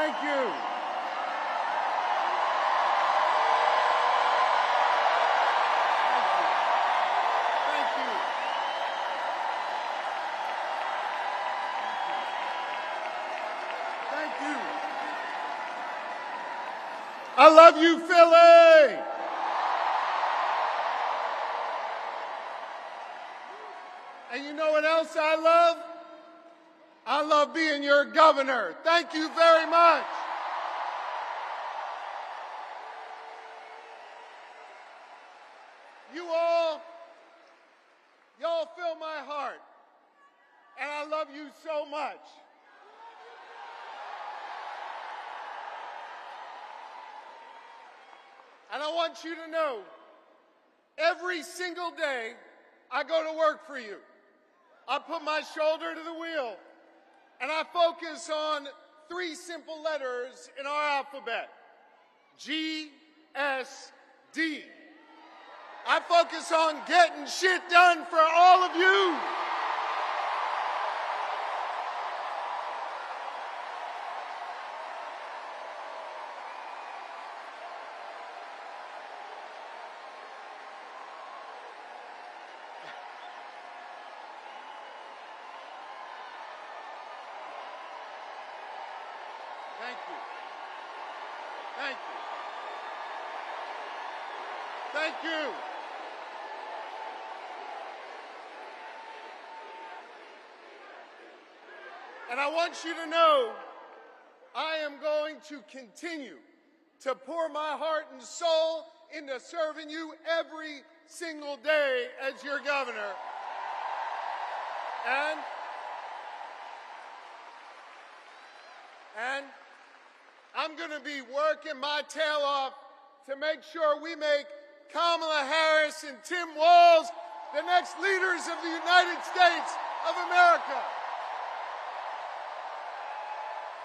Thank you. I love you, Philly! And you know what else I love? I love being your governor. Thank you very much. Y'all fill my heart. And I love you so much. And I want you to know, every single day, I go to work for you. I put my shoulder to the wheel, and I focus on 3 simple letters in our alphabet. G, S, D. I focus on getting shit done for all of you. Thank you. Thank you. Thank you. And I want you to know, I am going to continue to pour my heart and soul into serving you every single day as your governor. And I'm going to be working my tail off to make sure we make Kamala Harris and Tim Walz the next leaders of the United States of America.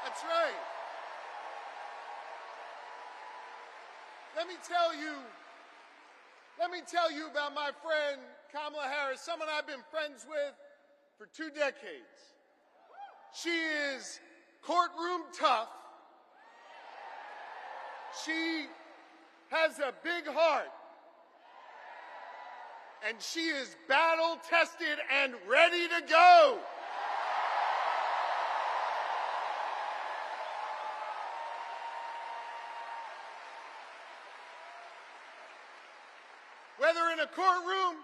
That's right. Let me tell you about my friend Kamala Harris, someone I've been friends with for 2 decades. She is courtroom tough. She has a big heart. And she is battle-tested and ready to go. Whether in a courtroom,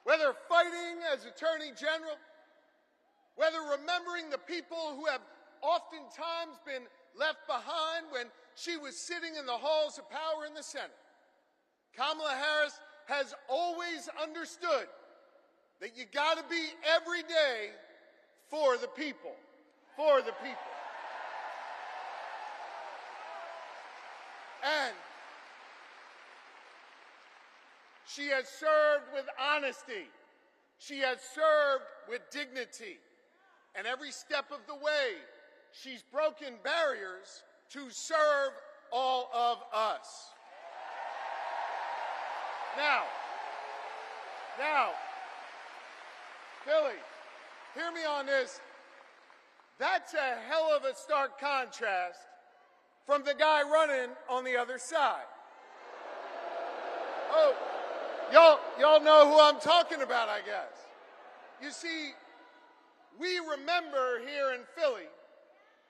whether fighting as Attorney General, whether remembering the people who have oftentimes been left behind when she was sitting in the halls of power in the Senate, Kamala Harris has always understood that you got to be every day for the people, for the people. And she has served with honesty. She has served with dignity. And every step of the way, she's broken barriers to serve all of us. Now, Philly, hear me on this. That's a hell of a stark contrast from the guy running on the other side. Oh, y'all know who I'm talking about, I guess. You see, we remember here in Philly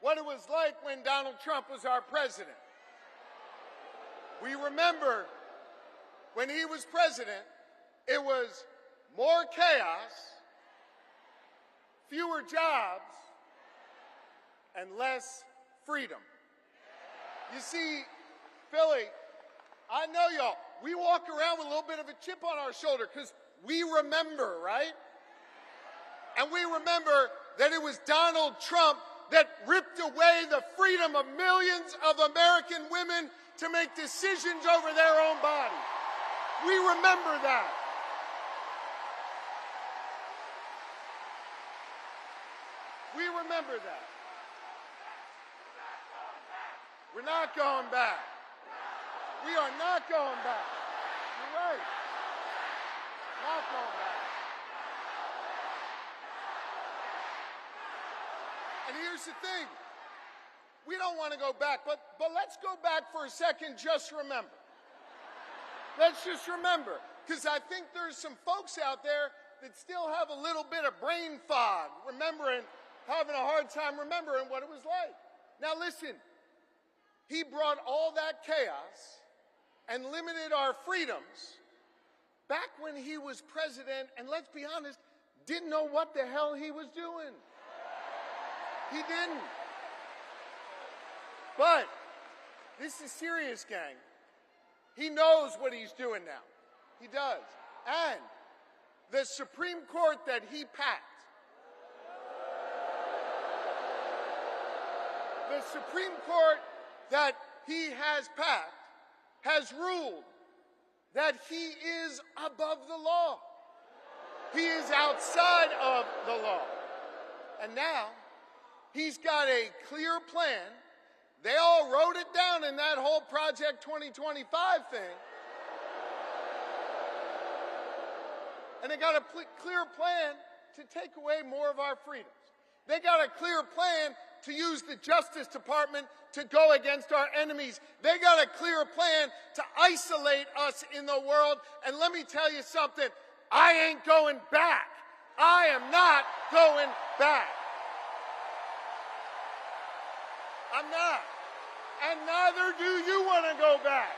what it was like when Donald Trump was our president. We remember when he was president, it was more chaos, fewer jobs, and less freedom. You see, Philly, I know y'all, we walk around with a little bit of a chip on our shoulder because we remember, right? And we remember that it was Donald Trump that ripped away the freedom of millions of American women to make decisions over their own bodies. We remember that. We remember that. We're not going back. We are not going back. You're right. Not going back. And here's the thing. we don't want to go back, but let's go back for a second. Just remember. Let's just remember, because I think there's some folks out there that still have a little bit of brain fog, having a hard time remembering what it was like. Now listen, he brought all that chaos and limited our freedoms back when he was president, and let's be honest, didn't know what the hell he was doing. He didn't. But this is serious, gang. He knows what he's doing now. He does. And the Supreme Court that he packed, the Supreme Court that he has packed has ruled that he is above the law. He is outside of the law. And now he's got a clear plan. They all wrote it down in that whole Project 2025 thing. And they got a clear plan to take away more of our freedoms. They got a clear plan to use the Justice Department to go against our enemies. They got a clear plan to isolate us in the world. And let me tell you something, I ain't going back. I am not going back. I'm not. And neither do you want to go back.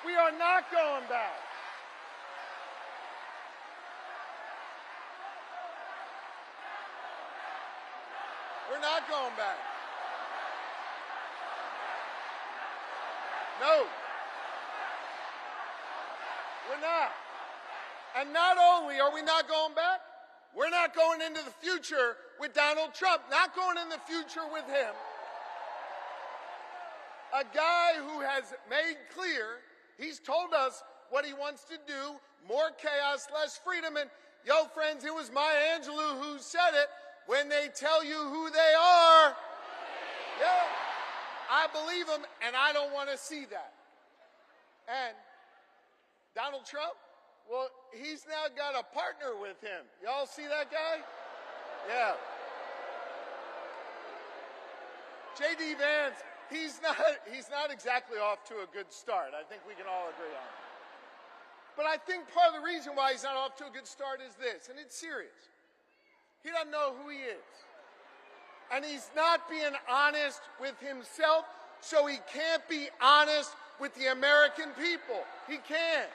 We are not going back. We're not going back. No. We're not. And not only are we not going back, we're not going into the future with Donald Trump, not going in the future with him. A guy who has made clear, he's told us what he wants to do, more chaos, less freedom. And yo, friends, it was Maya Angelou who said it, when they tell you who they are, yeah, I believe them, and I don't want to see that. And Donald Trump, well, he's now got a partner with him. Y'all see that guy? Yeah. J.D. Vance, he's not exactly off to a good start. I think we can all agree on that. But I think part of the reason why he's not off to a good start is this, and it's serious. He doesn't know who he is. And he's not being honest with himself, so he can't be honest with the American people. He can't.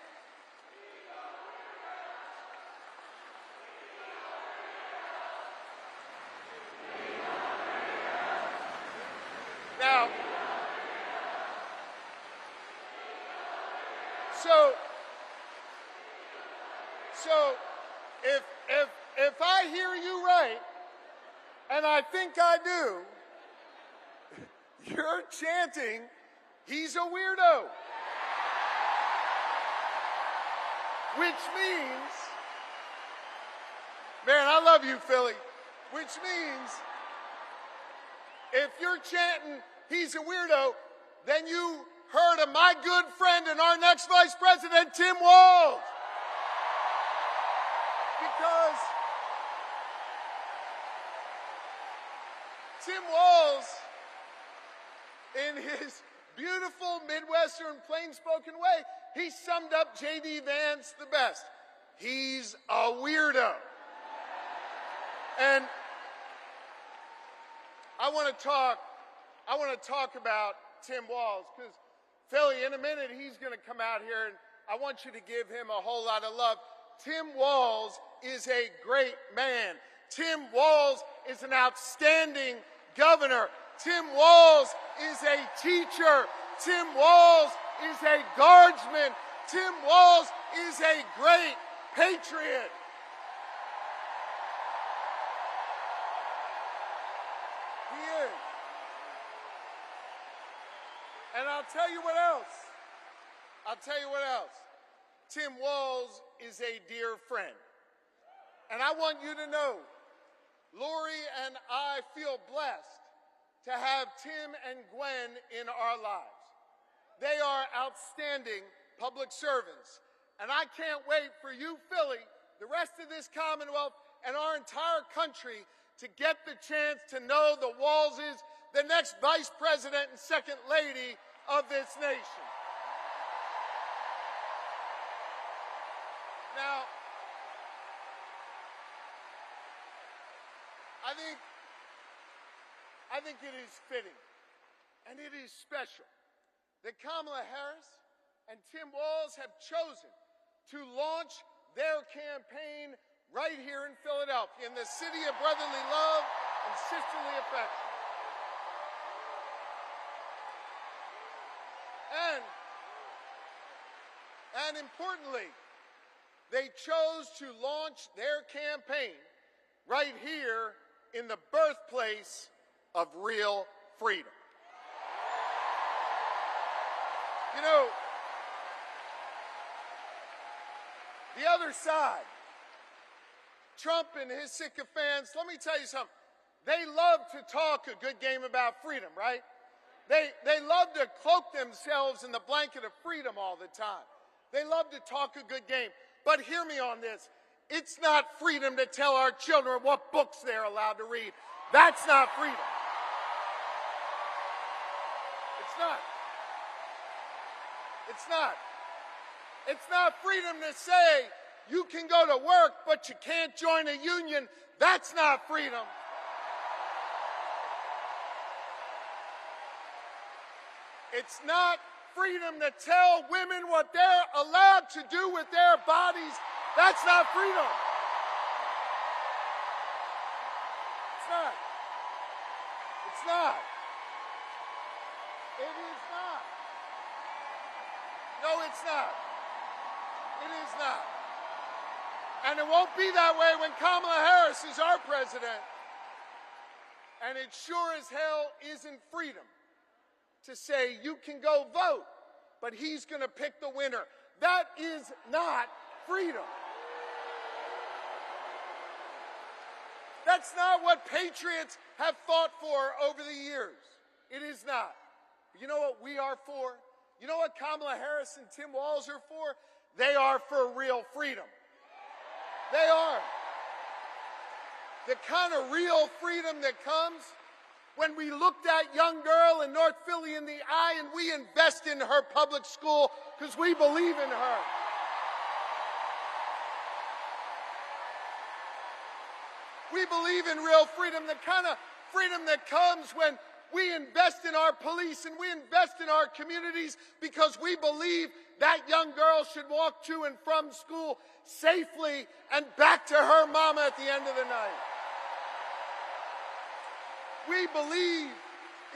Now, so if I hear you right, and I think I do, you're chanting, he's a weirdo. Which means, man, I love you, Philly. Which means, if you're chanting, he's a weirdo, then you heard of my good friend and our next vice president, Tim Walz. Because Tim Walz, in his beautiful Midwestern plain-spoken way, he summed up J.D. Vance the best. He's a weirdo. And I want to talk about Tim Walz, because Philly, in a minute, he's going to come out here, and I want you to give him a whole lot of love. Tim Walz is a great man. Tim Walz is an outstanding governor. Tim Walz is a teacher. Tim Walz is a guardsman. Tim Walz is a great patriot. He is. And I'll tell you what else. Tim Walz is a dear friend. And I want you to know, Lori and I feel blessed to have Tim and Gwen in our lives. They are outstanding public servants. And I can't wait for you, Philly, the rest of this Commonwealth, and our entire country to get the chance to know the Walzes, the next vice president and second lady of this nation. Now, I think it is fitting, and it is special, that Kamala Harris and Tim Walz have chosen to launch their campaign right here in Philadelphia, in the city of brotherly love and sisterly affection. And importantly, they chose to launch their campaign right here in the birthplace of real freedom. You know, the other side, Trump and his sycophants, let me tell you something. They love to talk a good game about freedom, right? They love to cloak themselves in the blanket of freedom all the time. They love to talk a good game. But hear me on this. It's not freedom to tell our children what books they're allowed to read. That's not freedom. It's not. It's not. It's not freedom to say you can go to work, but you can't join a union. That's not freedom. It's not freedom to tell women what they're allowed to do with their bodies. That's not freedom. It's not. It's not. It is not. No, it's not. It is not. And it won't be that way when Kamala Harris is our president. And it sure as hell isn't freedom to say you can go vote, but he's going to pick the winner. That is not freedom. That's not what patriots have fought for over the years. It is not. You know what we are for? You know what Kamala Harris and Tim Walz are for? They are for real freedom. They are. The kind of real freedom that comes when we look that young girl in North Philly in the eye and we invest in her public school because we believe in her. We believe in real freedom, the kind of freedom that comes when we invest in our police and we invest in our communities because we believe that young girl should walk to and from school safely and back to her mama at the end of the night. We believe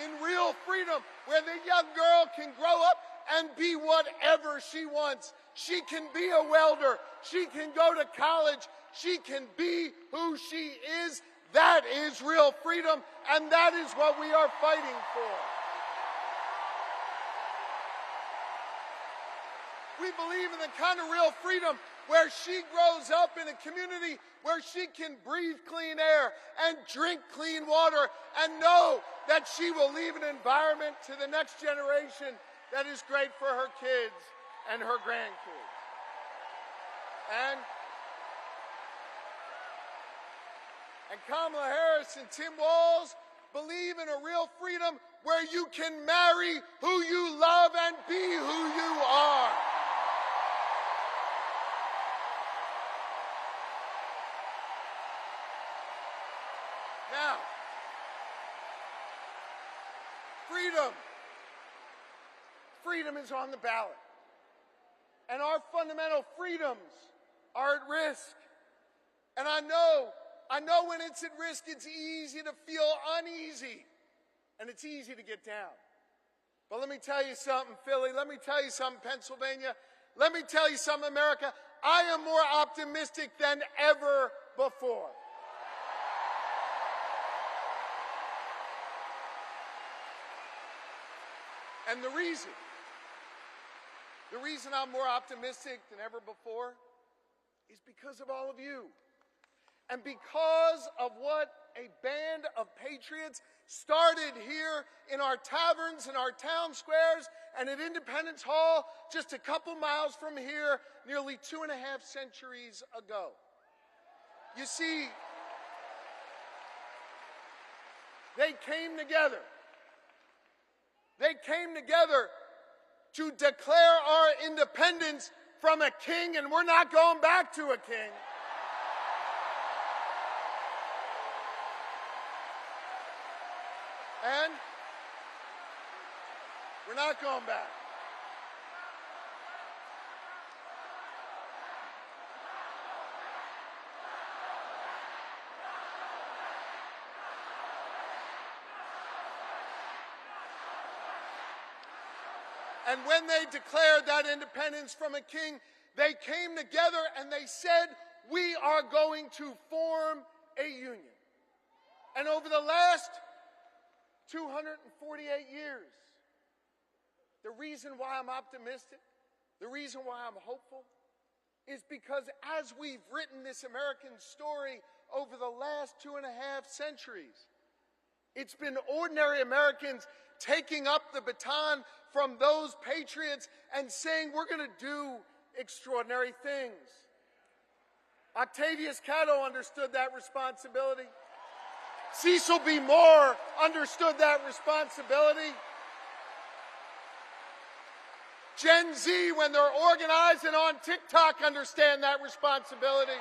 in real freedom where the young girl can grow up and be whatever she wants. She can be a welder. She can go to college. She can be who she is. That is real freedom, and that is what we are fighting for. We believe in the kind of real freedom where she grows up in a community where she can breathe clean air and drink clean water and know that she will leave an environment to the next generation that is great for her kids and her grandkids. And Kamala Harris and Tim Walz believe in a real freedom where you can marry who you love and be who you are. Now, freedom is on the ballot. And our fundamental freedoms are at risk. And I know when it's at risk, it's easy to feel uneasy. And it's easy to get down. But let me tell you something, Philly. Let me tell you something, Pennsylvania. Let me tell you something, America. I am more optimistic than ever before. And the reason I'm more optimistic than ever before is because of all of you. And because of what a band of patriots started here in our taverns, in our town squares, and at Independence Hall just a couple miles from here nearly 2.5 centuries ago. You see, They came together. They came together to declare our independence from a king, and we're not going back to a king. And we're not going back. And when they declared that independence from a king, they came together and they said, we are going to form a union. And over the last 248 years, the reason why I'm optimistic, the reason why I'm hopeful, is because as we've written this American story over the last 2.5 centuries, it's been ordinary Americans taking up the baton from those patriots and saying, we're going to do extraordinary things. Octavius Catto understood that responsibility. Cecil B. Moore understood that responsibility. Gen Z, when they're organized and on TikTok, understand that responsibility.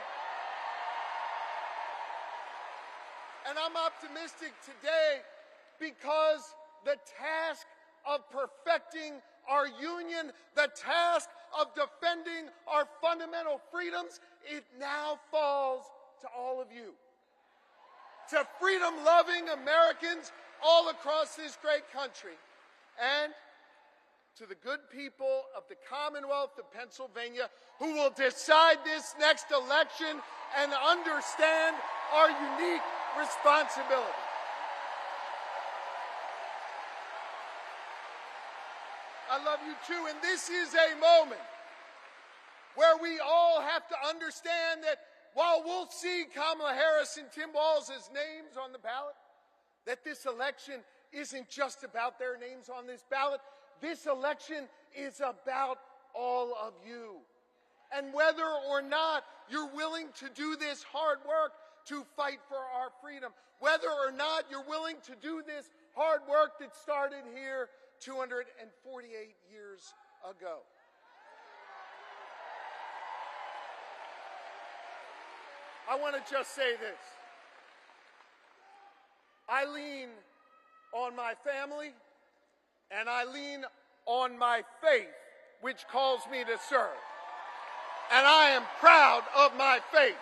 And I'm optimistic today because the task of perfecting our union, the task of defending our fundamental freedoms, it now falls to all of you. To freedom-loving Americans all across this great country, and to the good people of the Commonwealth of Pennsylvania who will decide this next election and understand our unique responsibility. I love you too, and this is a moment where we all have to understand that while we'll see Kamala Harris and Tim Walz' names on the ballot, that this election isn't just about their names on this ballot. This election is about all of you. And whether or not you're willing to do this hard work to fight for our freedom, whether or not you're willing to do this hard work that started here 248 years ago. I want to just say this. I lean on my family and I lean on my faith, which calls me to serve. And I am proud of my faith.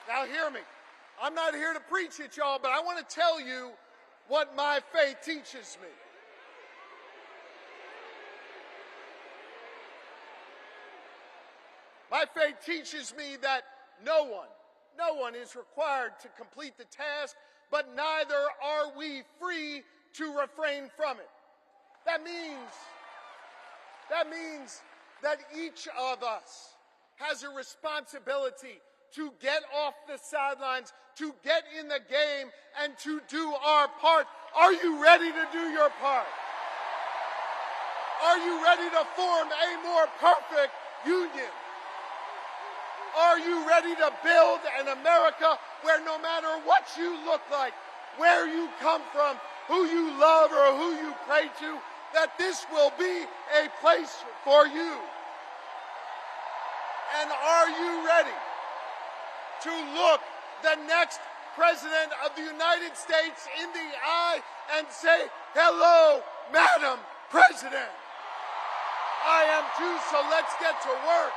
Now hear me. I'm not here to preach at y'all, but I want to tell you what my faith teaches me. My faith teaches me that no one is required to complete the task, but neither are we free to refrain from it. That means that each of us has a responsibility to get off the sidelines, to get in the game, and to do our part. Are you ready to do your part? Are you ready to form a more perfect union? Are you ready to build an America where no matter what you look like, where you come from, who you love or who you pray to, that this will be a place for you? And are you ready to look the next President of the United States in the eye and say, hello, Madam President? I am too, so let's get to work.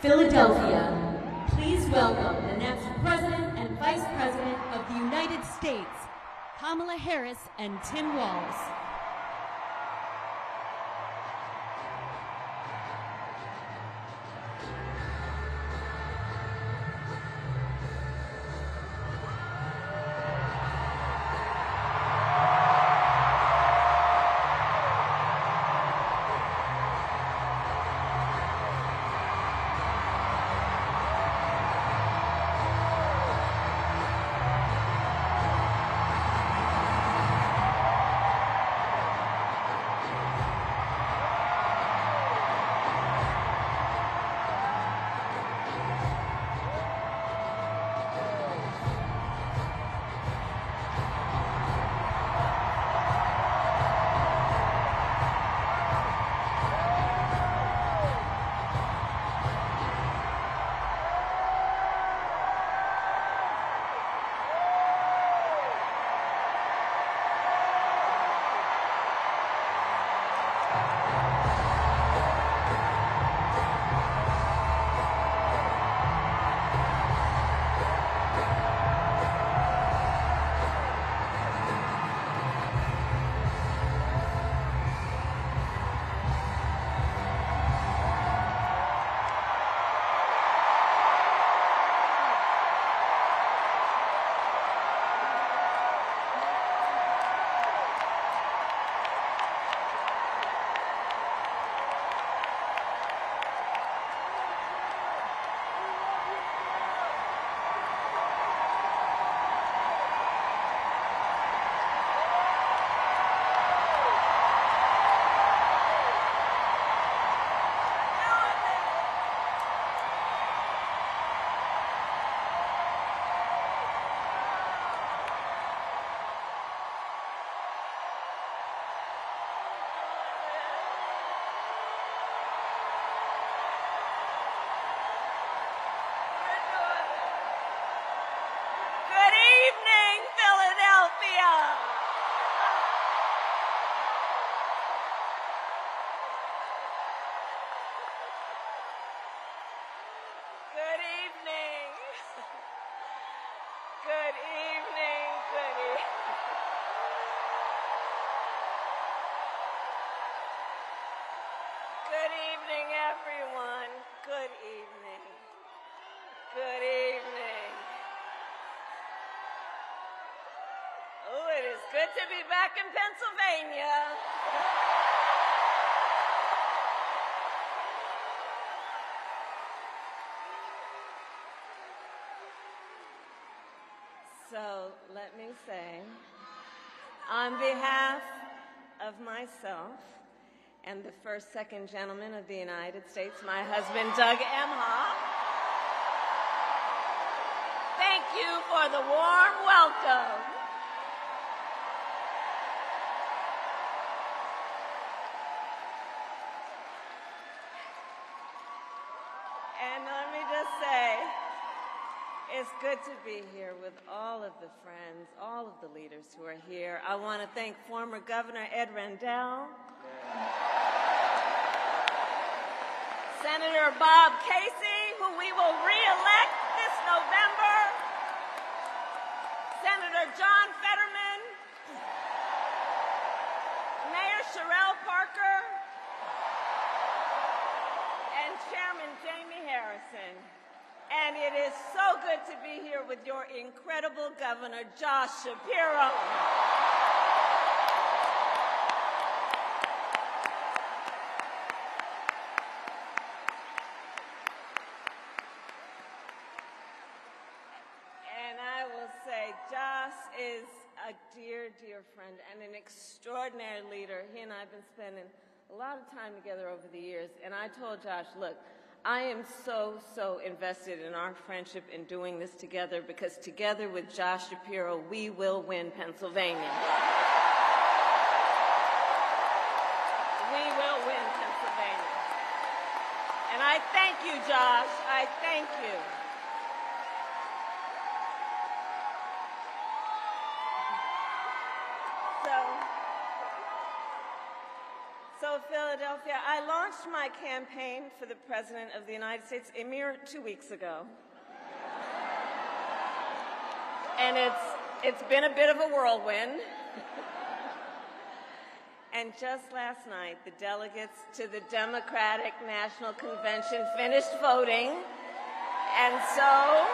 Philadelphia, please welcome the next President and Vice President of the United States, Kamala Harris and Tim Walz. Good evening, everyone. Good evening. Good evening. Oh, it is good to be back in Pennsylvania. So let me say, on behalf of myself and the first second gentleman of the United States, my husband, Doug Emhoff, thank you for the warm welcome. And let me just say, it's good to be here with all of the friends, all of the leaders who are here. I want to thank former Governor Ed Rendell, Senator Bob Casey, who we will re-elect this November, Senator John Fetterman, Mayor Sherelle Parker, and Chairman Jamie Harrison. And it is so good to be here with your incredible Governor, Josh Shapiro. And I will say, Josh is a dear, dear friend and an extraordinary leader. He and I have been spending a lot of time together over the years. And I told Josh, look, I am so invested in our friendship in doing this together, because together with Josh Shapiro, we will win Pennsylvania. We will win Pennsylvania. And I thank you, Josh. I thank you. So Philadelphia, I launched my campaign for the President of the United States a mere 2 weeks ago. And it's been a bit of a whirlwind. And just last night, the delegates to the Democratic National Convention finished voting. And so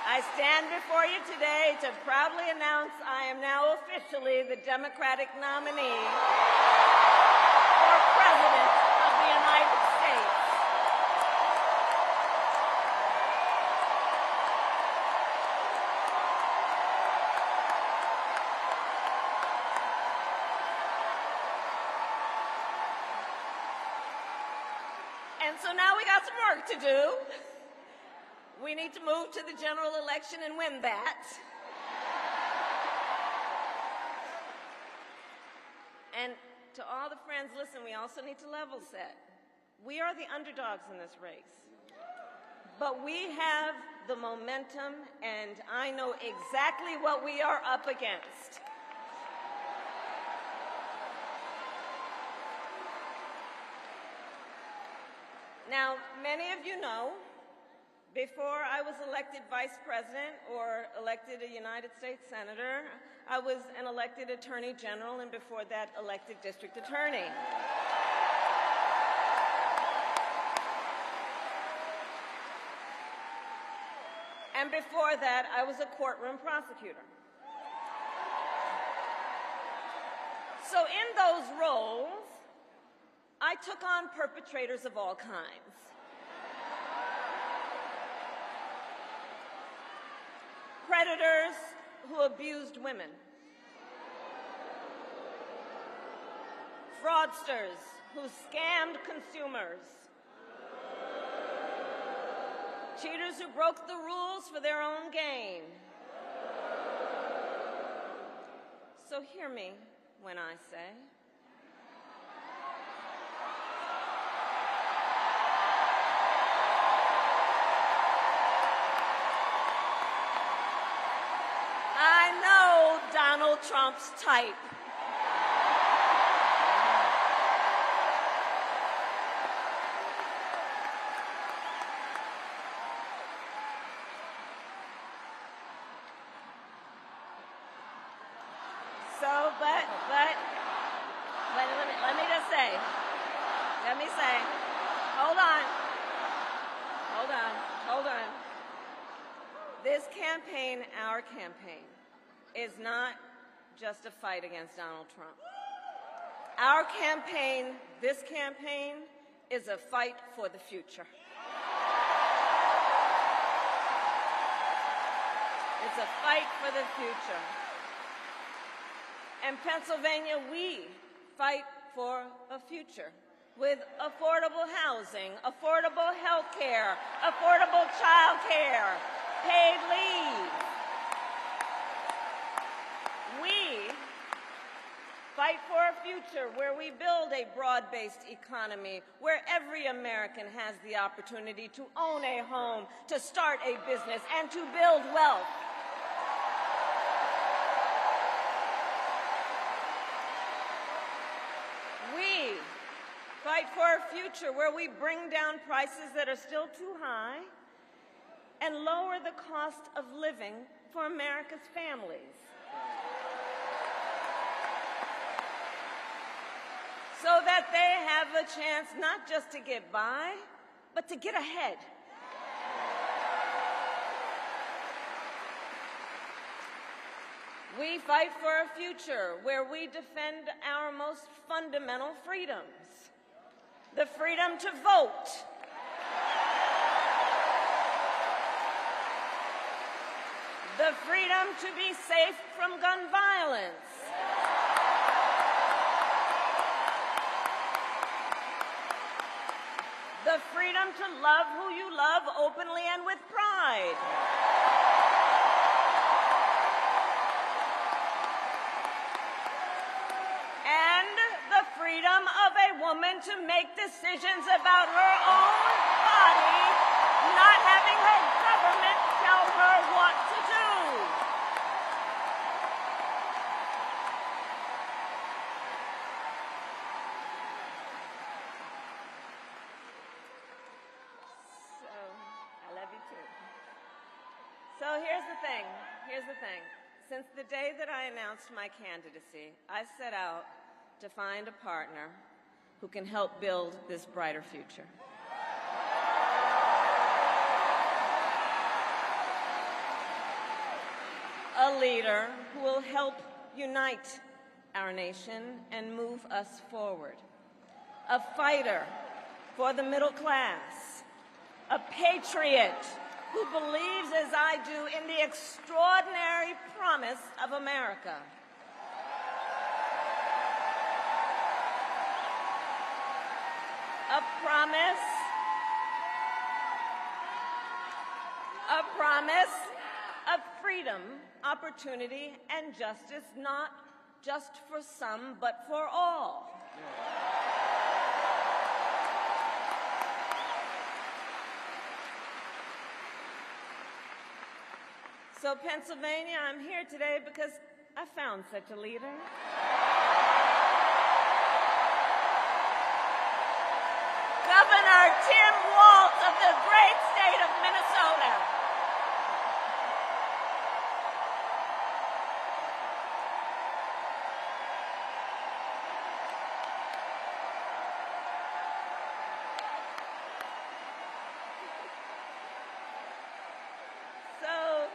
I stand before you today to proudly announce I am now officially the Democratic nominee for President of the United States. And so now we got some work to do. We need to move to the general election and win that. And to all the friends, listen, we also need to level set. We are the underdogs in this race. But we have the momentum, and I know exactly what we are up against. Now, many of you know, before I was elected vice president or elected a United States senator, I was an elected attorney general, and before that, elected district attorney. And before that, I was a courtroom prosecutor. So in those roles, I took on perpetrators of all kinds. Predators who abused women. Fraudsters who scammed consumers. Cheaters who broke the rules for their own gain. So hear me when I say, I know Donald Trump's type. So, but let me say, hold on. This campaign, our campaign, is not just a fight against Donald Trump. Our campaign, this campaign, is a fight for the future. It's a fight for the future. In Pennsylvania, we fight for a future with affordable housing, affordable health care, affordable child care, paid leave. We fight for a future where we build a broad-based economy, where every American has the opportunity to own a home, to start a business, and to build wealth. We fight for a future where we bring down prices that are still too high and lower the cost of living for America's families, so that they have a chance not just to get by, but to get ahead. We fight for a future where we defend our most fundamental freedoms: the freedom to vote, the freedom to be safe from gun violence, the freedom to love who you love openly and with pride, and the freedom of a woman to make decisions about her own body, not having her government tell tell her what to do. So, I love you too. So here's the thing. Since the day that I announced my candidacy, I set out to find a partner who can help build this brighter future. A leader who will help unite our nation and move us forward. A fighter for the middle class. A patriot who believes, as I do, in the extraordinary promise of America. A promise of freedom, opportunity, and justice, not just for some, but for all. So, Pennsylvania, I'm here today because I found such a leader. Governor Tim Walz of the great state of Minnesota. So,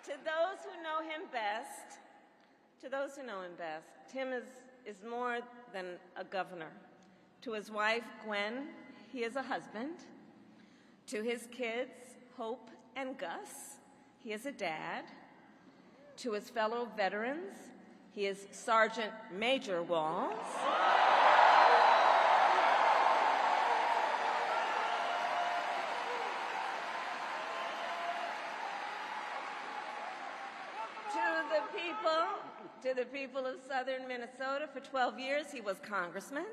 to those who know him best, Tim is more than a governor. To his wife, Gwen, he is a husband. To his kids, Hope and Gus, he is a dad. To his fellow veterans, he is Sergeant Major Walz. To the people of southern Minnesota, for 12 years, he was congressman.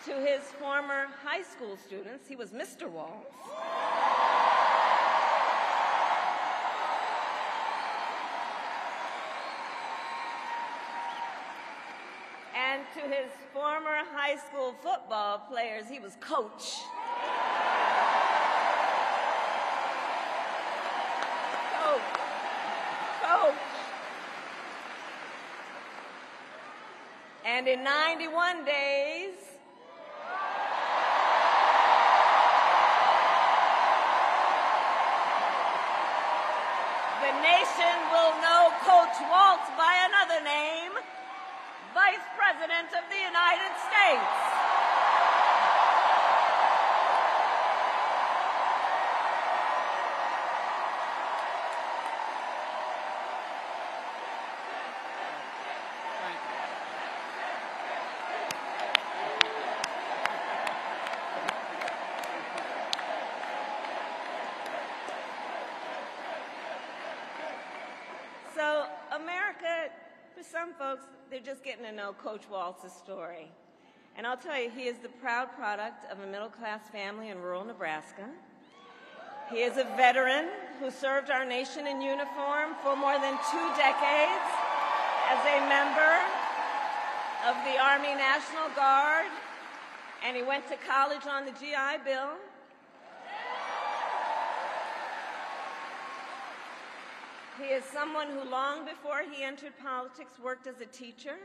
To his former high school students, he was Mr. Walz. And to his former high school football players, he was Coach. And in 91 days, the nation will know Coach Walz by another name, Vice President of the United States. So America, for some folks, they're just getting to know Coach Walz's story. And I'll tell you, he is the proud product of a middle-class family in rural Nebraska. He is a veteran who served our nation in uniform for more than 2 decades as a member of the Army National Guard, and he went to college on the GI Bill. He is someone who, long before he entered politics, worked as a teacher.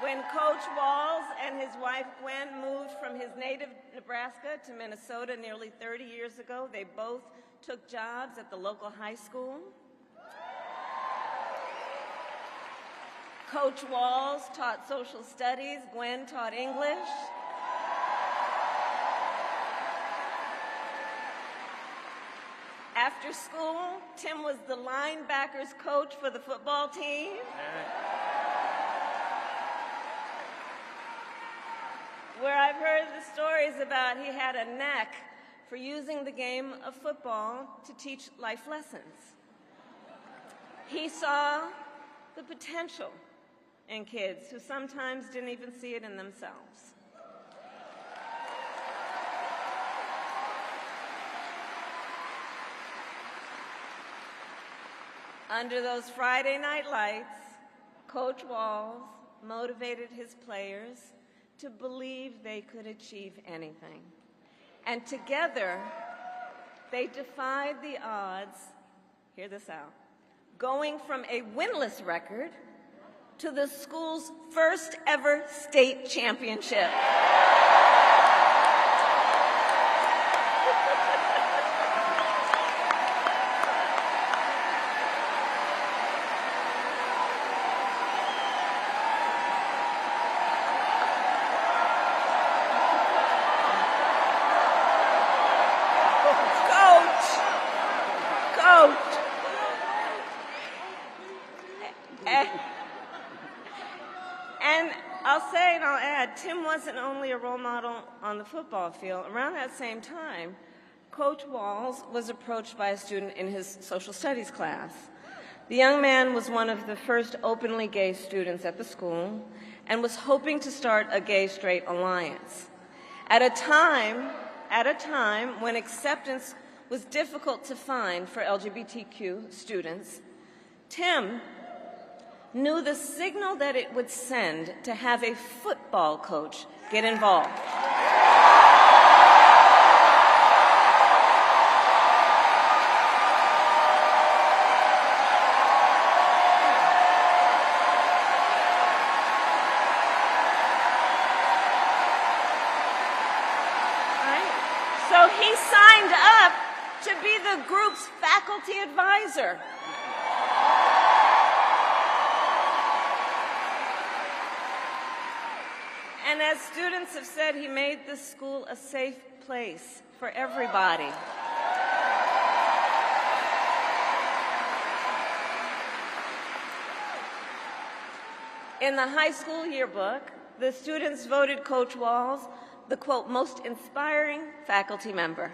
When Coach Walz and his wife Gwen moved from his native Nebraska to Minnesota nearly 30 years ago, they both took jobs at the local high school. Coach Walz taught social studies, Gwen taught English. After school, Tim was the linebackers coach for the football team. Where I've heard the stories about he had a knack for using the game of football to teach life lessons. He saw the potential in kids who sometimes didn't even see it in themselves. Under those Friday night lights, Coach Walz motivated his players to believe they could achieve anything. And together, they defied the odds, hear this out, going from a winless record to the school's first ever state championship. And I'll say and I'll add, Tim wasn't only a role model on the football field. Around that same time, Coach Walz was approached by a student in his social studies class. The young man was one of the first openly gay students at the school and was hoping to start a gay-straight alliance. At a time when acceptance was difficult to find for LGBTQ students, Tim knew the signal that it would send to have a football coach get involved. So he signed up to be the group's faculty advisor. And as students have said, he made the school a safe place for everybody. In the high school yearbook, the students voted Coach Walz the, quote, most inspiring faculty member.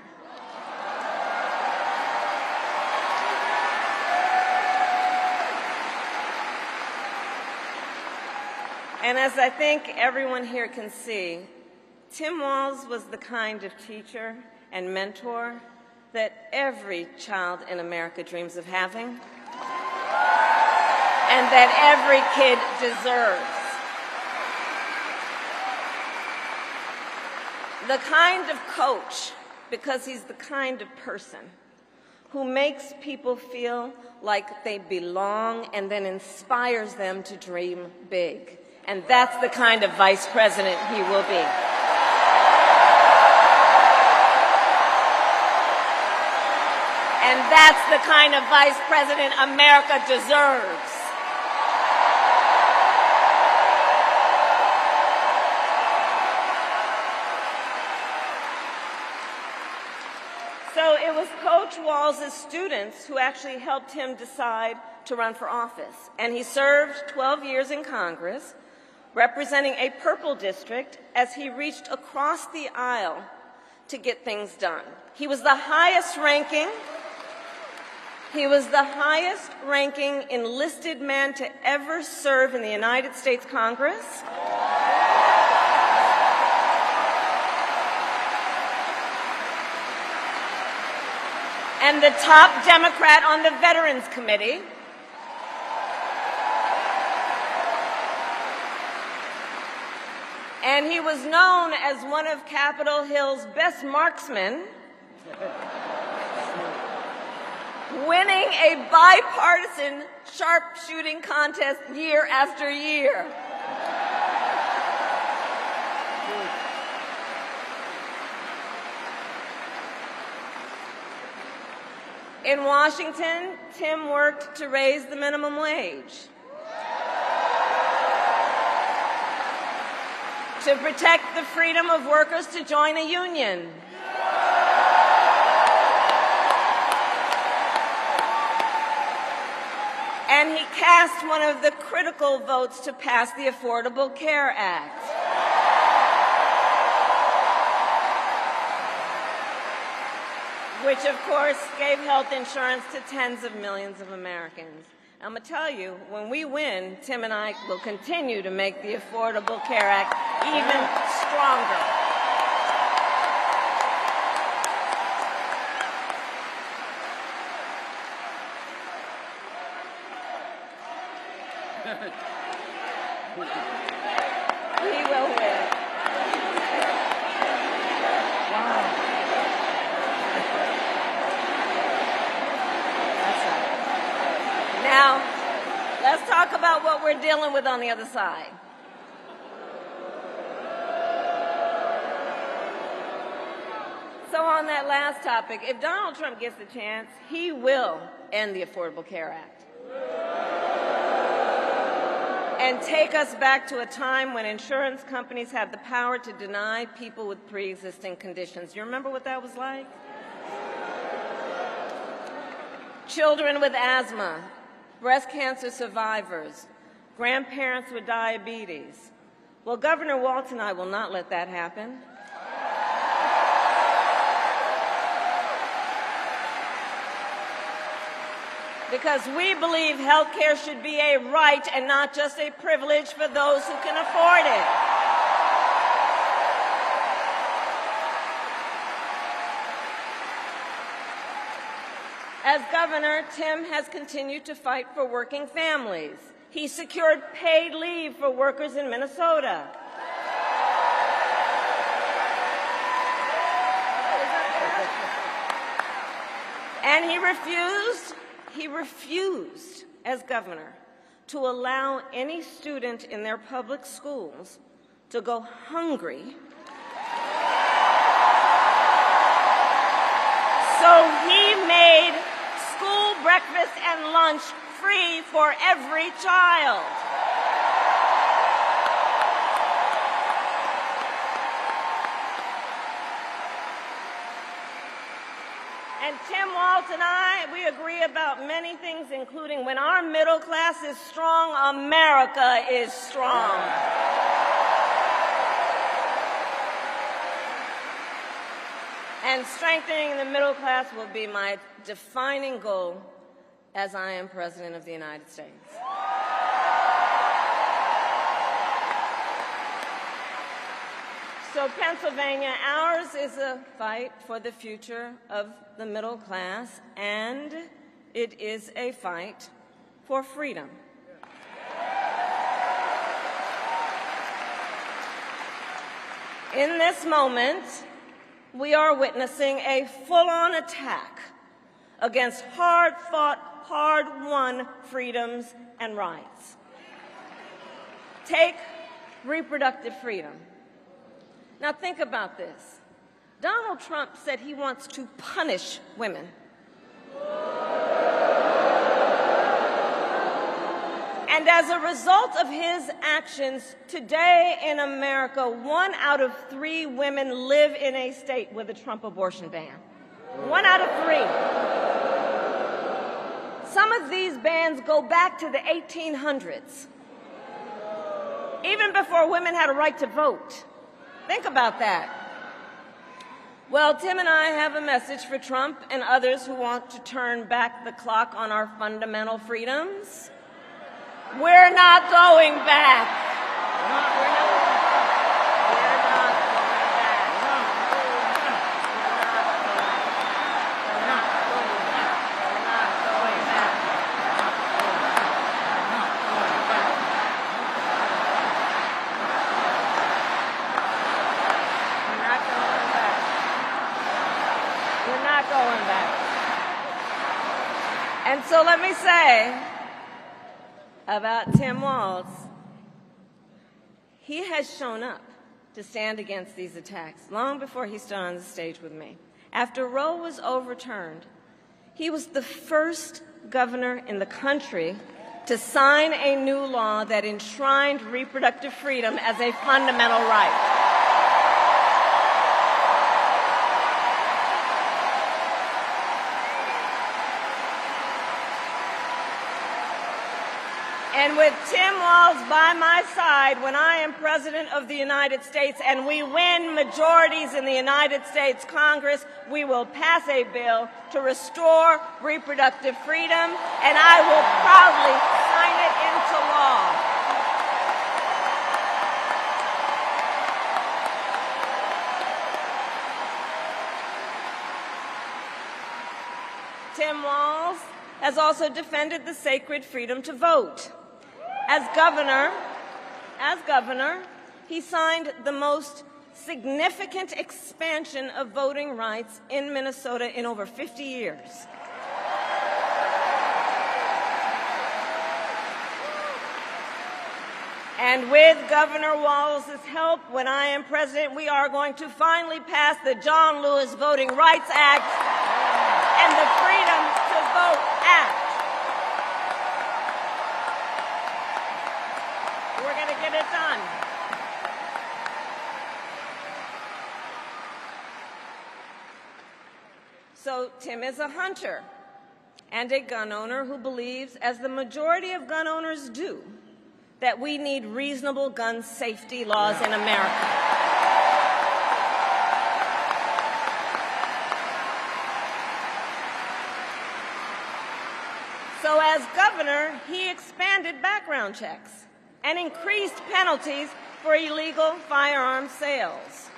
And as I think everyone here can see, Tim Walz was the kind of teacher and mentor that every child in America dreams of having, and that every kid deserves. The kind of coach, because he's the kind of person who makes people feel like they belong and then inspires them to dream big. And that's the kind of vice president he will be. And that's the kind of vice president America deserves. So it was Coach Walz's students who actually helped him decide to run for office. And he served 12 years in Congress, representing a purple district as he reached across the aisle to get things done. He was the highest ranking enlisted man to ever serve in the United States Congress. And the top Democrat on the Veterans Committee. And he was known as one of Capitol Hill's best marksmen, winning a bipartisan sharpshooting contest year after year. In Washington, Tim worked to raise the minimum wage, to protect the freedom of workers to join a union, and he cast one of the critical votes to pass the Affordable Care Act. Which, of course, gave health insurance to tens of millions of Americans. I'm going to tell you, when we win, Tim and I will continue to make the Affordable Care Act even stronger. We will win. Now, let's talk about what we're dealing with on the other side. So on that last topic, if Donald Trump gets the chance, he will end the Affordable Care Act and take us back to a time when insurance companies had the power to deny people with pre-existing conditions. You remember what that was like? Children with asthma, breast cancer survivors, grandparents with diabetes. Well, Governor Walz and I will not let that happen. Because we believe health care should be a right and not just a privilege for those who can afford it. As governor, Tim has continued to fight for working families. He secured paid leave for workers in Minnesota. And he refused, as governor, to allow any student in their public schools to go hungry. So he made school breakfast and lunch free for every child. And Tim Walz and I, we agree about many things, including when our middle class is strong, America is strong. And strengthening the middle class will be my defining goal as I am President of the United States. So Pennsylvania, ours is a fight for the future of the middle class, and it is a fight for freedom. In this moment, we are witnessing a full-on attack against hard-fought, hard-won freedoms and rights. Take reproductive freedom. Now think about this. Donald Trump said he wants to punish women. And as a result of his actions, today in America, 1 out of 3 women live in a state with a Trump abortion ban. 1 out of 3. Some of these bans go back to the 1800s, even before women had a right to vote. Think about that. Well, Tim and I have a message for Trump and others who want to turn back the clock on our fundamental freedoms. We're not going back. We're not going back. Going back. And so let me say about Tim Walz, he has shown up to stand against these attacks long before he stood on the stage with me. After Roe was overturned, he was the first governor in the country to sign a new law that enshrined reproductive freedom as a fundamental right. And with Tim Walz by my side when I am President of the United States and we win majorities in the United States Congress, we will pass a bill to restore reproductive freedom, and I will proudly sign it into law. Tim Walz has also defended the sacred freedom to vote. As governor, he signed the most significant expansion of voting rights in Minnesota in over 50 years. And with Governor Walz's help, when I am president, we are going to finally pass the John Lewis Voting Rights Act and the Freedom to Vote Act. We're going to get it done. So Tim is a hunter and a gun owner who believes, as the majority of gun owners do, that we need reasonable gun safety laws in America. So as governor, he expanded background checks and increased penalties for illegal firearm sales.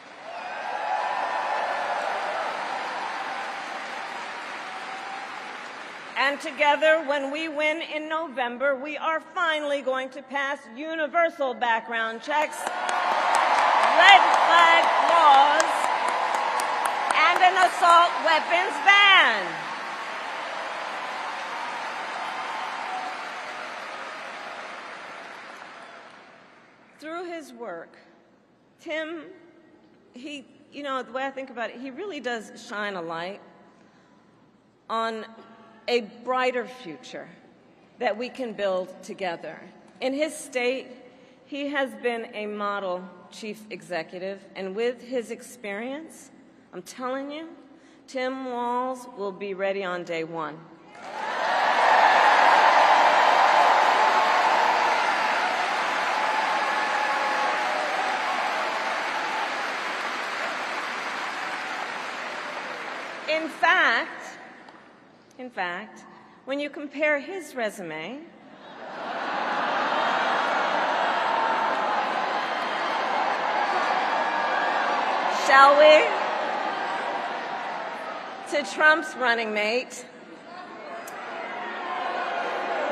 And together, when we win in November, we are finally going to pass universal background checks, red flag laws, and an assault weapons ban. Through his work, Tim, the way I think about it, he really does shine a light on a brighter future that we can build together. In his state, he has been a model chief executive, and with his experience, I'm telling you, Tim Walz will be ready on day one. In fact, when you compare his resume shall we, to Trump's running mate,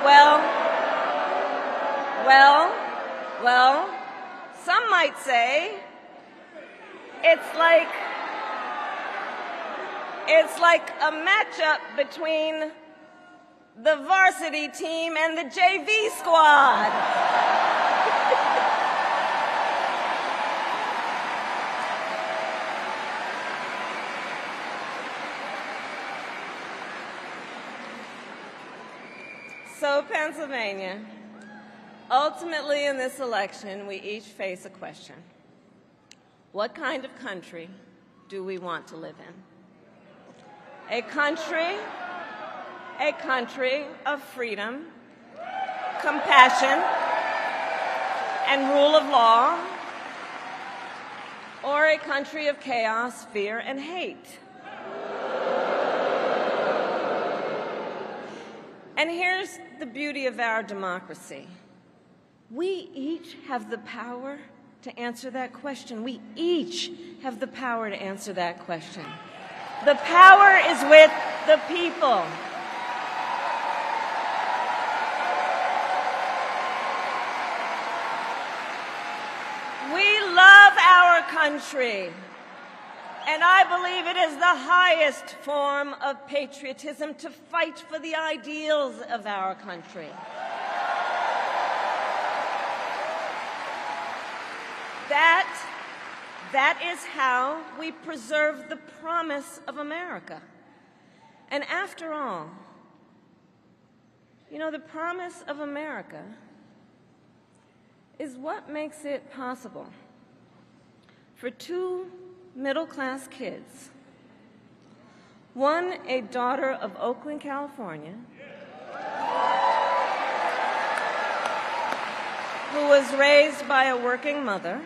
well, some might say it's like a matchup between the varsity team and the JV squad. So, Pennsylvania, ultimately in this election, we each face a question. What kind of country do we want to live in? A country of freedom, compassion, and rule of law, or a country of chaos, fear, and hate. And here's the beauty of our democracy. We each have the power to answer that question. We each have the power to answer that question. The power is with the people. We love our country, and I believe it is the highest form of patriotism to fight for the ideals of our country. That is how we preserve the promise of America. And after all, the promise of America is what makes it possible for two middle-class kids, one a daughter of Oakland, California, who was raised by a working mother.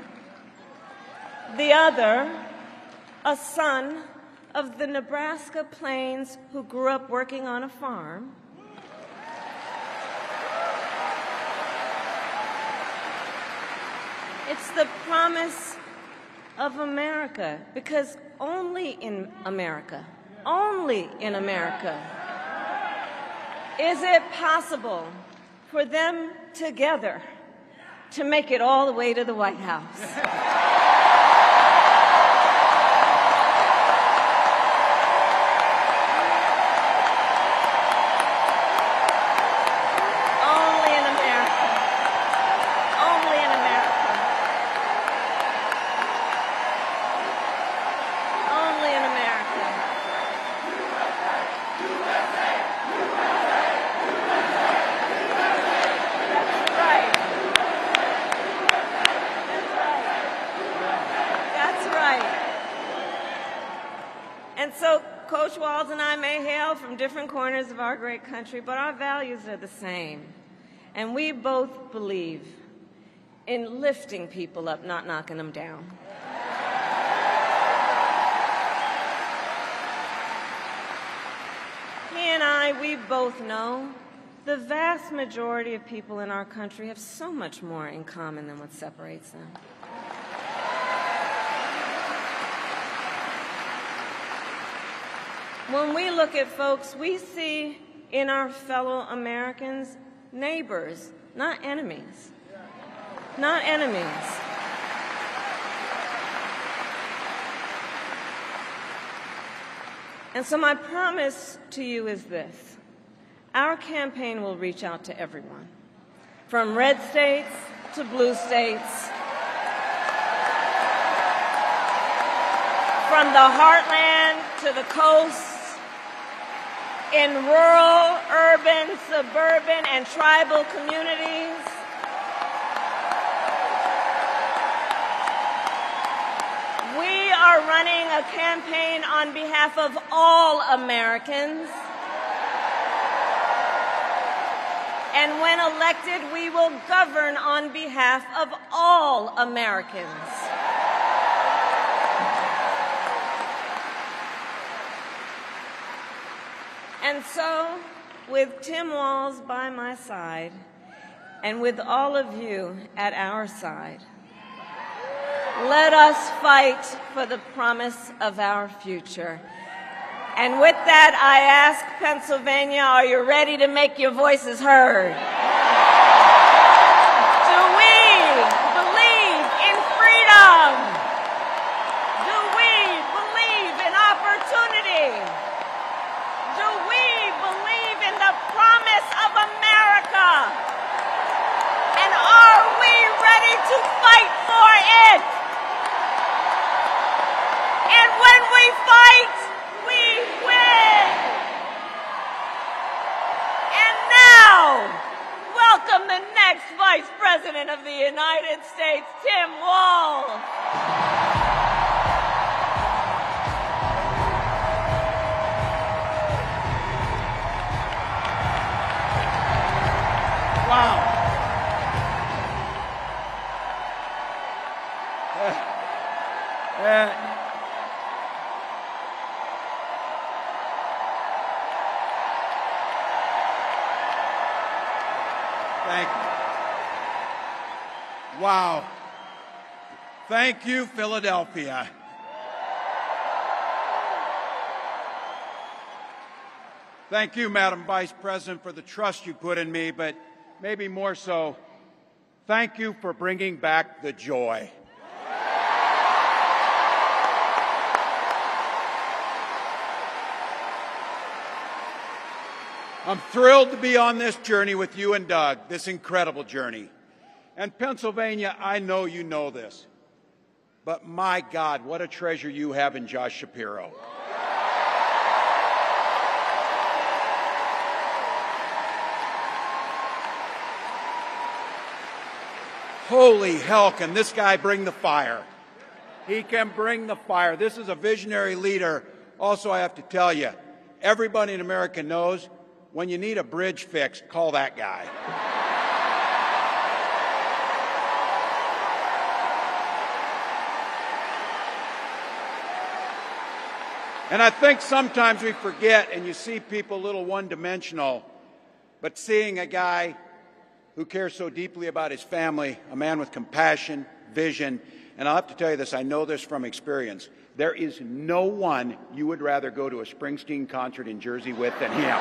The other, a son of the Nebraska plains who grew up working on a farm. It's the promise of America, because only in America is it possible for them together to make it all the way to the White House. And so Coach Walz and I may hail from different corners of our great country, but our values are the same. And we both believe in lifting people up, not knocking them down. He and I, we both know the vast majority of people in our country have so much more in common than what separates them. When we look at folks, we see in our fellow Americans neighbors, not enemies. Not enemies. And so my promise to you is this. Our campaign will reach out to everyone, from red states to blue states, from the heartland to the coast, in rural, urban, suburban, and tribal communities. We are running a campaign on behalf of all Americans. And when elected, we will govern on behalf of all Americans. And so, with Tim Walz by my side, and with all of you at our side, let us fight for the promise of our future. And with that, I ask Pennsylvania, are you ready to make your voices heard? Do we believe in freedom? Do we believe in opportunity? Do we believe in the promise of America? And are we ready to fight for it? And when we fight, we win. And now, welcome the next Vice President of the United States, Tim Walz. Wow. Thank you. Wow. Thank you, Philadelphia. Thank you, Madam Vice President, for the trust you put in me, but maybe more so, thank you for bringing back the joy. I'm thrilled to be on this journey with you and Doug, this incredible journey. And Pennsylvania, I know you know this, but my God, what a treasure you have in Josh Shapiro. Holy hell, can this guy bring the fire? He can bring the fire. This is a visionary leader. Also, I have to tell you, everybody in America knows when you need a bridge fixed, call that guy. And I think sometimes we forget, and you see people a little one-dimensional, but seeing a guy who cares so deeply about his family, a man with compassion, vision, and I'll have to tell you this, I know this from experience, there is no one you would rather go to a Springsteen concert in Jersey with than him, than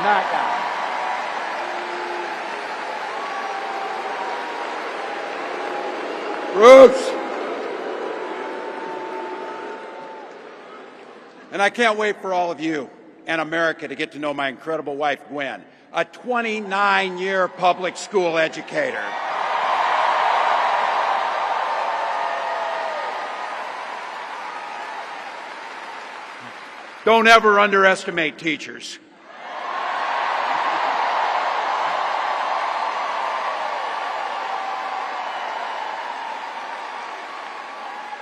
that guy. Bruce! And I can't wait for all of you and America to get to know my incredible wife, Gwen, a 29-year public school educator. Don't ever underestimate teachers.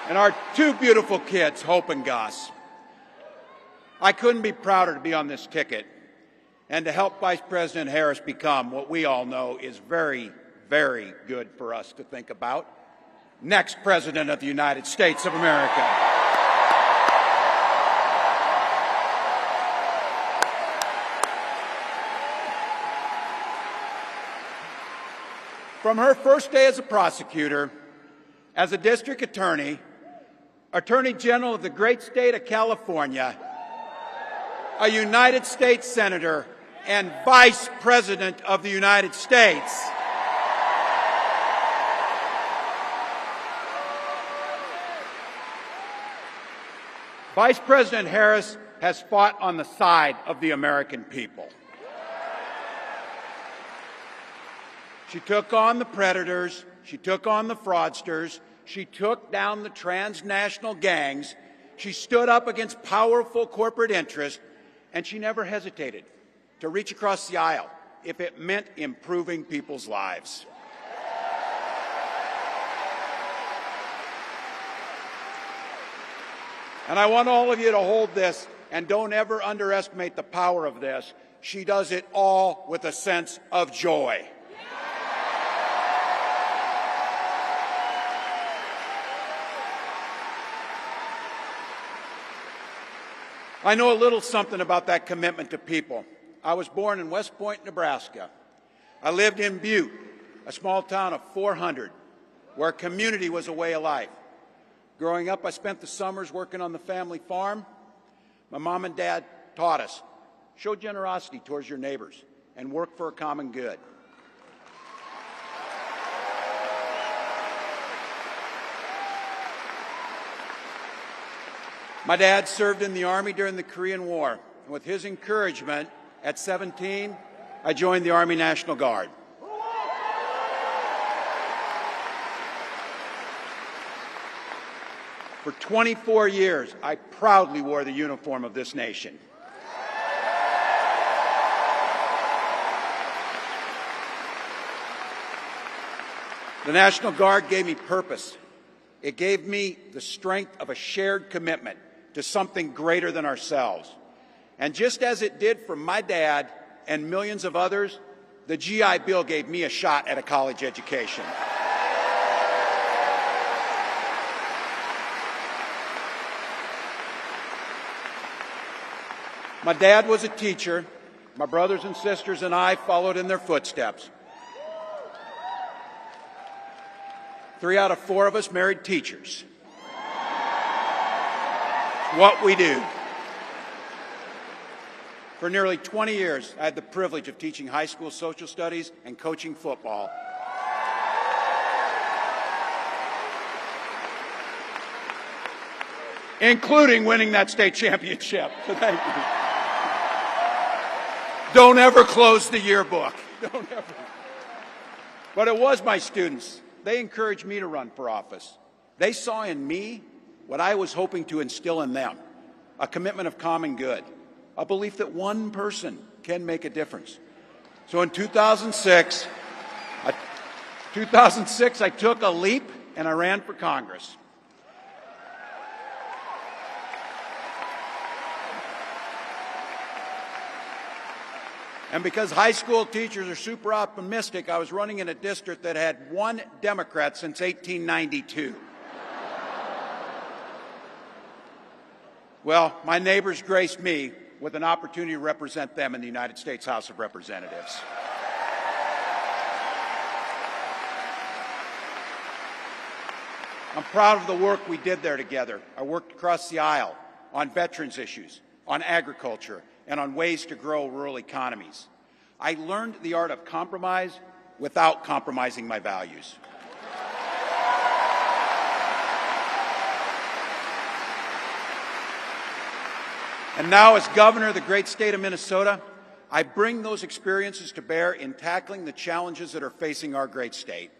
And our two beautiful kids, Hope and Gus. I couldn't be prouder to be on this ticket and to help Vice President Harris become what we all know is very, very good for us to think about, next President of the United States of America. From her first day as a prosecutor, as a district attorney, Attorney General of the great state of California, a United States Senator, and Vice President of the United States. Vice President Harris has fought on the side of the American people. She took on the predators, she took on the fraudsters, she took down the transnational gangs, she stood up against powerful corporate interests, and she never hesitated to reach across the aisle if it meant improving people's lives. And I want all of you to hold this, and don't ever underestimate the power of this. She does it all with a sense of joy. I know a little something about that commitment to people. I was born in West Point, Nebraska. I lived in Butte, a small town of 400, where community was a way of life. Growing up, I spent the summers working on the family farm. My mom and dad taught us, show generosity towards your neighbors and work for a common good. My dad served in the Army during the Korean War, and with his encouragement, at 17, I joined the Army National Guard. For 24 years, I proudly wore the uniform of this nation. The National Guard gave me purpose. It gave me the strength of a shared commitment to something greater than ourselves. And just as it did for my dad and millions of others, the GI Bill gave me a shot at a college education. My dad was a teacher. My brothers and sisters and I followed in their footsteps. 3 out of 4 of us married teachers. What we do. For nearly 20 years, I had the privilege of teaching high school social studies and coaching football. Including winning that state championship. So thank you. Don't ever close the yearbook. Don't ever. But it was my students. They encouraged me to run for office. They saw in me what I was hoping to instill in them, a commitment of common good, a belief that one person can make a difference. So in 2006, I took a leap and I ran for Congress. And because high school teachers are super optimistic, I was running in a district that had 1 Democrat since 1892. Well, my neighbors graced me with an opportunity to represent them in the United States House of Representatives. I'm proud of the work we did there together. I worked across the aisle on veterans issues, on agriculture, and on ways to grow rural economies. I learned the art of compromise without compromising my values. And now, as governor of the great state of Minnesota, I bring those experiences to bear in tackling the challenges that are facing our great state.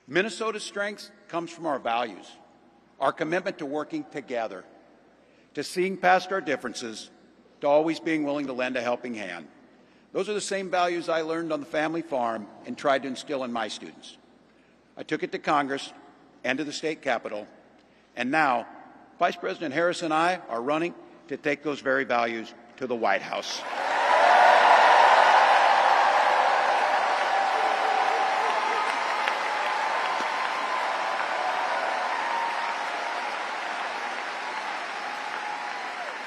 Minnesota's strength comes from our values, our commitment to working together, to seeing past our differences, to always being willing to lend a helping hand. Those are the same values I learned on the family farm and tried to instill in my students. I took it to Congress and to the state capitol, and now Vice President Harris and I are running to take those very values to the White House.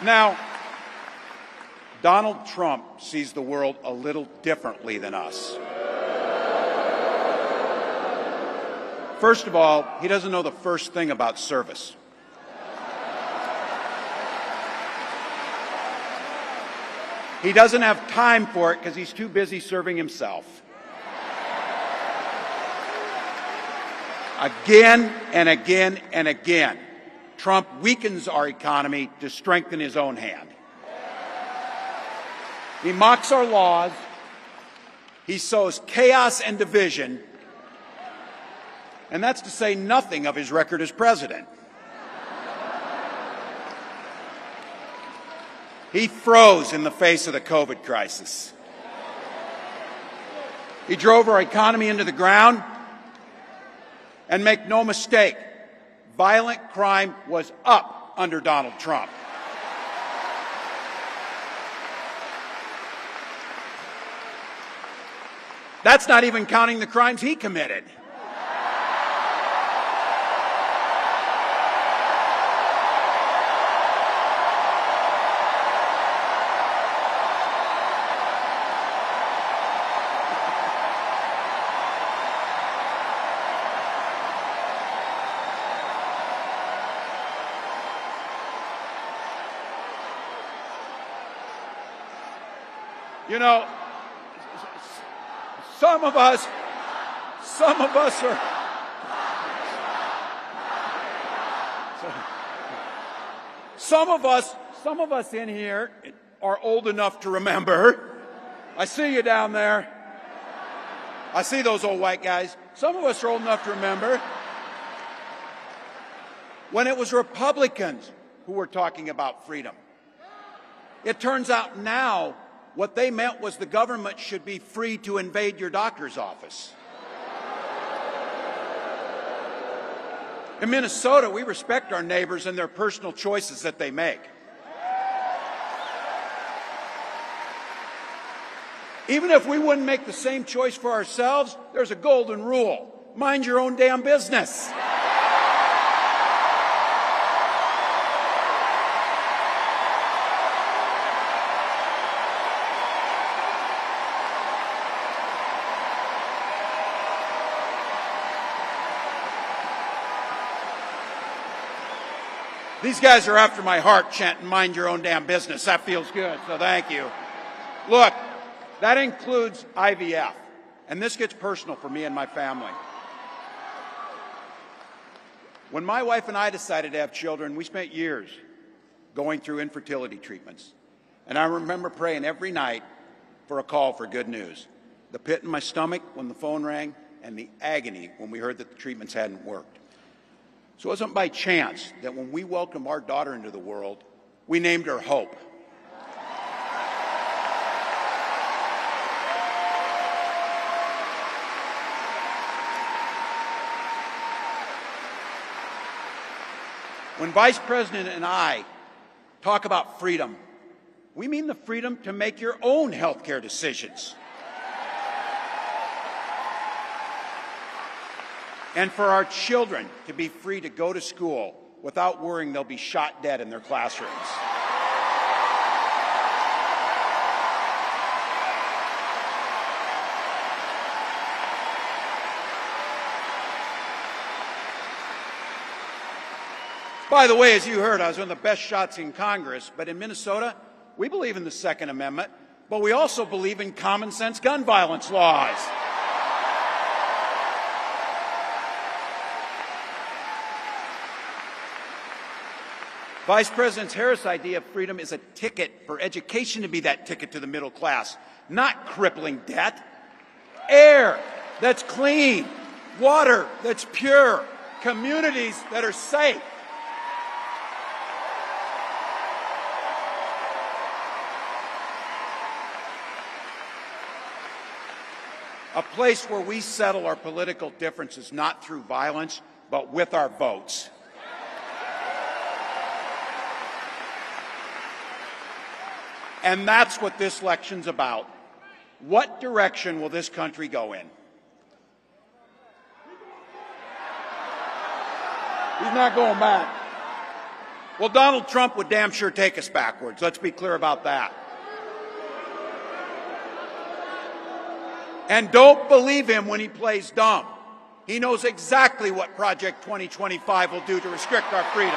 Now, Donald Trump sees the world a little differently than us. First of all, he doesn't know the first thing about service. He doesn't have time for it because he's too busy serving himself. Again and again and again, Trump weakens our economy to strengthen his own hand. He mocks our laws. He sows chaos and division. And that's to say nothing of his record as president. He froze in the face of the COVID crisis. He drove our economy into the ground. And make no mistake, violent crime was up under Donald Trump. That's not even counting the crimes he committed. You know, some of us in here are old enough to remember. I see you down there. I see those old white guys. Some of us are old enough to remember when it was Republicans who were talking about freedom. It turns out now what they meant was the government should be free to invade your doctor's office. In Minnesota, we respect our neighbors and their personal choices that they make. Even if we wouldn't make the same choice for ourselves, there's a golden rule. Mind your own damn business. These guys are after my heart chanting, mind your own damn business. That feels good, so thank you. Look, that includes IVF, and this gets personal for me and my family. When my wife and I decided to have children, we spent years going through infertility treatments. And I remember praying every night for a call for good news. The pit in my stomach when the phone rang, and the agony when we heard that the treatments hadn't worked. So it wasn't by chance that when we welcomed our daughter into the world, we named her Hope. When Vice President and I talk about freedom, we mean the freedom to make your own health care decisions. And for our children to be free to go to school without worrying they'll be shot dead in their classrooms. By the way, as you heard, I was one of the best shots in Congress, but in Minnesota, we believe in the Second Amendment, but we also believe in common sense gun violence laws. Vice President Harris' idea of freedom is a ticket for education to be that ticket to the middle class, not crippling debt. Air that's clean, water that's pure, communities that are safe. A place where we settle our political differences not through violence, but with our votes. And that's what this election's about. What direction will this country go in? He's not going back. Well, Donald Trump would damn sure take us backwards. Let's be clear about that. And don't believe him when he plays dumb. He knows exactly what Project 2025 will do to restrict our freedoms.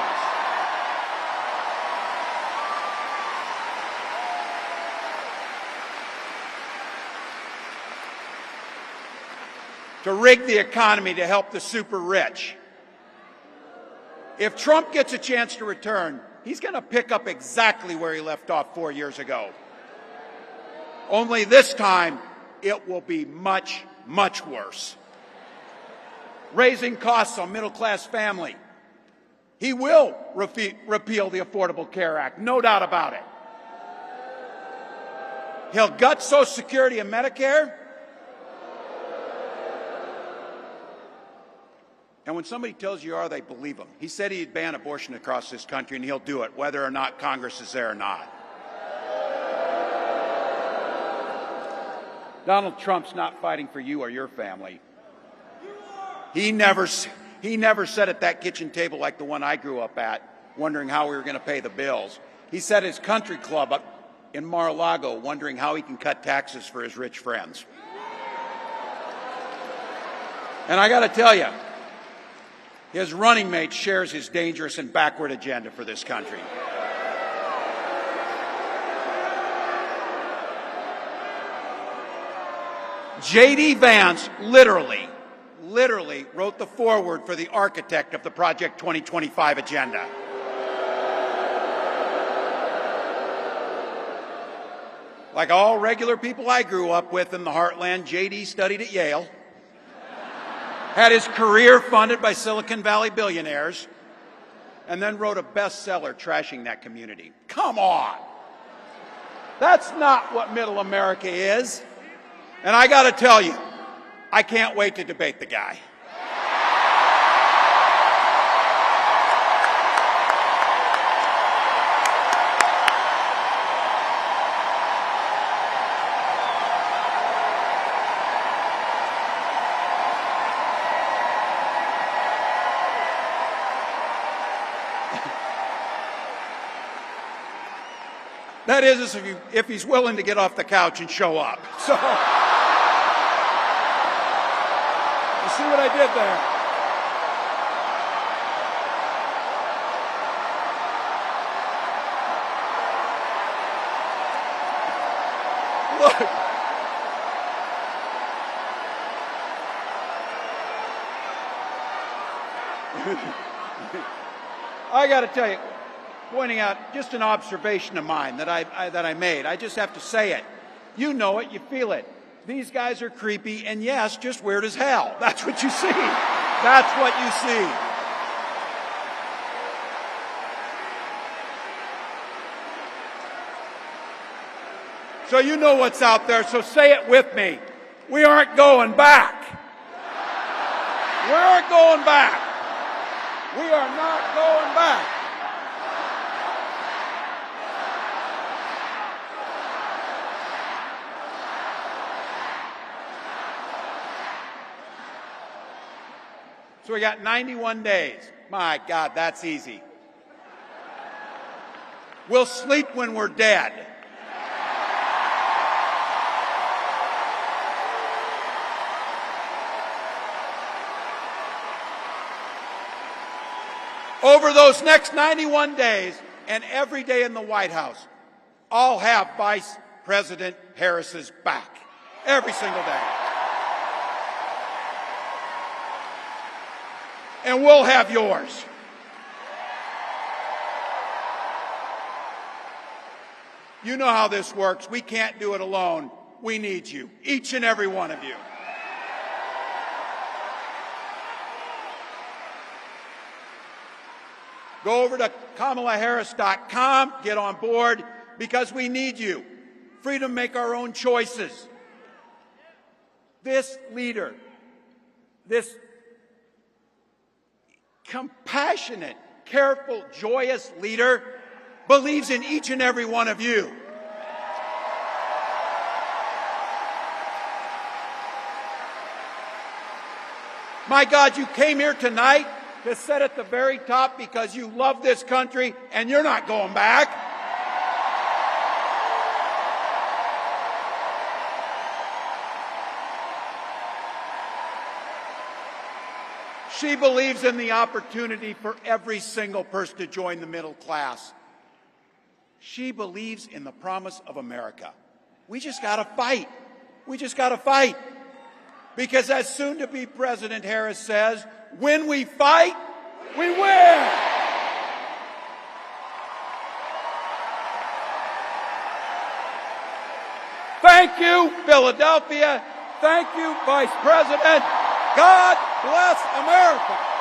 To rig the economy to help the super rich. If Trump gets a chance to return, he's going to pick up exactly where he left off 4 years ago. Only this time, it will be much, much worse. Raising costs on middle-class family. He will repeal the Affordable Care Act, no doubt about it. He'll gut Social Security and Medicare. And when somebody tells you are, they believe him. He said he'd ban abortion across this country, and he'll do it, whether or not Congress is there or not. Donald Trump's not fighting for you or your family. He never sat at that kitchen table like the one I grew up at, wondering how we were going to pay the bills. He sat at his country club up in Mar-a-Lago, wondering how he can cut taxes for his rich friends. And I got to tell you, his running mate shares his dangerous and backward agenda for this country. J.D. Vance literally wrote the foreword for the architect of the Project 2025 agenda. Like all regular people I grew up with in the heartland, J.D. studied at Yale, had his career funded by Silicon Valley billionaires, and then wrote a bestseller trashing that community. Come on! That's not what middle America is. And I got to tell you, I can't wait to debate the guy. That is, if he's willing to get off the couch and show up. So, you see what I did there? Look. I got to tell you, pointing out just an observation of mine that I made. I just have to say it. You know it, you feel it. These guys are creepy and, yes, just weird as hell. That's what you see. That's what you see. So you know what's out there, so say it with me. We aren't going back. We aren't going back. We are not going back. So we got 91 days. My God, that's easy. We'll sleep when we're dead. Over those next 91 days and every day in the White House, I'll have Vice President Harris's back. Every single day. And we'll have yours. You know how this works. We can't do it alone. We need you, each and every one of you. Go over to KamalaHarris.com, get on board, because we need you. Freedom to make our own choices. This leader, this compassionate, careful, joyous leader believes in each and every one of you. My God, you came here tonight to sit at the very top because you love this country and you're not going back. She believes in the opportunity for every single person to join the middle class. She believes in the promise of America. We just got to fight. We just got to fight. Because as soon-to-be President Harris says, when we fight, we win. Thank you, Philadelphia. Thank you, Vice President. God bless America.